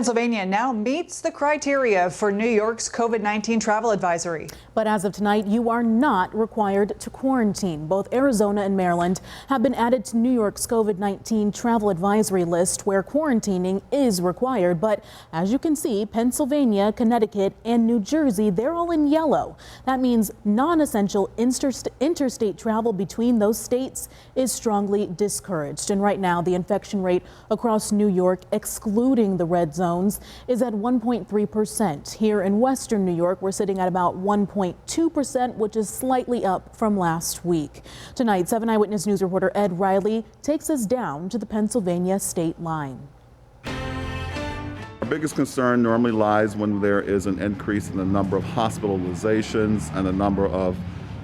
Pennsylvania now meets the criteria for New York's COVID-19 travel advisory. But as of tonight, you are not required to quarantine. Both Arizona and Maryland have been added to New York's COVID-19 travel advisory list, where quarantining is required. But as you can see, Pennsylvania, Connecticut, and New Jersey, they're all in yellow. That means non-essential interstate travel between those states is strongly discouraged. And right now, the infection rate across New York, excluding the red zones, is at 1.3%. Here in Western New York, we're sitting at about 1.2%, which is slightly up from last week. Tonight, 7 Eyewitness News reporter Ed Riley takes us down to the Pennsylvania state line. Our biggest concern normally lies when there is an increase in the number of hospitalizations and the number of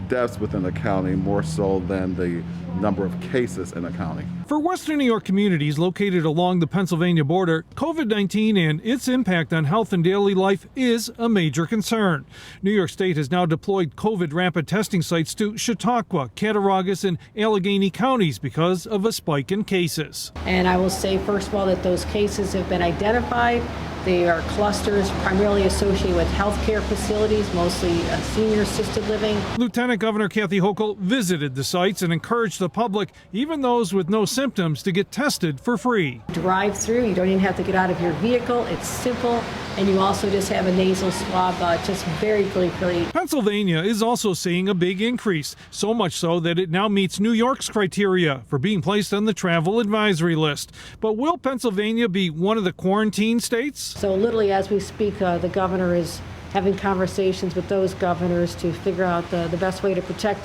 deaths within the county, more so than the number of cases in the county. For Western New York communities located along the Pennsylvania border, COVID-19 and its impact on health and daily life is a major concern. New York State has now deployed COVID rapid testing sites to Chautauqua, Cattaraugus, and Allegheny counties because of a spike in cases. And I will say, first of all, that those cases have been identified. They are clusters primarily associated with healthcare facilities, mostly senior assisted living. Lieutenant Governor Kathy Hochul visited the sites and encouraged the public, even those with no symptoms, to get tested for free. Drive through, you don't even have to get out of your vehicle. It's simple. And you also just have a nasal swab, just very quickly. Pennsylvania is also seeing a big increase, so much so that it now meets New York's criteria for being placed on the travel advisory list. But will Pennsylvania be one of the quarantine states? So literally as we speak, the governor is having conversations with those governors to figure out the best way to protect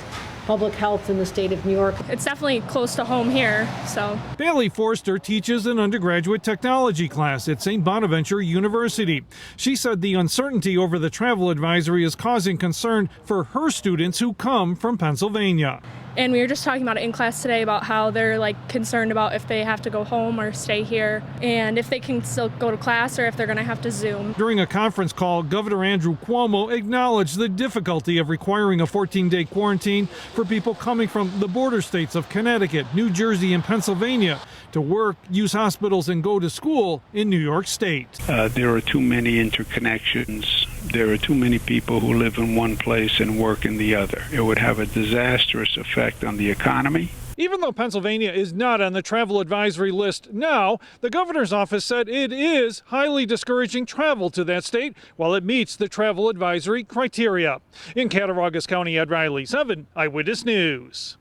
public health in the state of New York. It's definitely close to home here, so. Bailey Forster teaches an undergraduate technology class at St. Bonaventure University. She said the uncertainty over the travel advisory is causing concern for her students who come from Pennsylvania. And we were just talking about it in class today about how they're concerned about if they have to go home or stay here, and if they can still go to class or if they're going to have to Zoom. During a conference call, Governor Andrew Cuomo acknowledged the difficulty of requiring a 14-day quarantine for people coming from the border states of Connecticut, New Jersey, and Pennsylvania to work, use hospitals, and go to school in New York State. There are too many interconnections. There are too many people who live in one place and work in the other. It would have a disastrous effect on the economy. Even though Pennsylvania is not on the travel advisory list now, the governor's office said it is highly discouraging travel to that state while it meets the travel advisory criteria. In Cattaraugus County, Ed Riley, 7 Eyewitness News.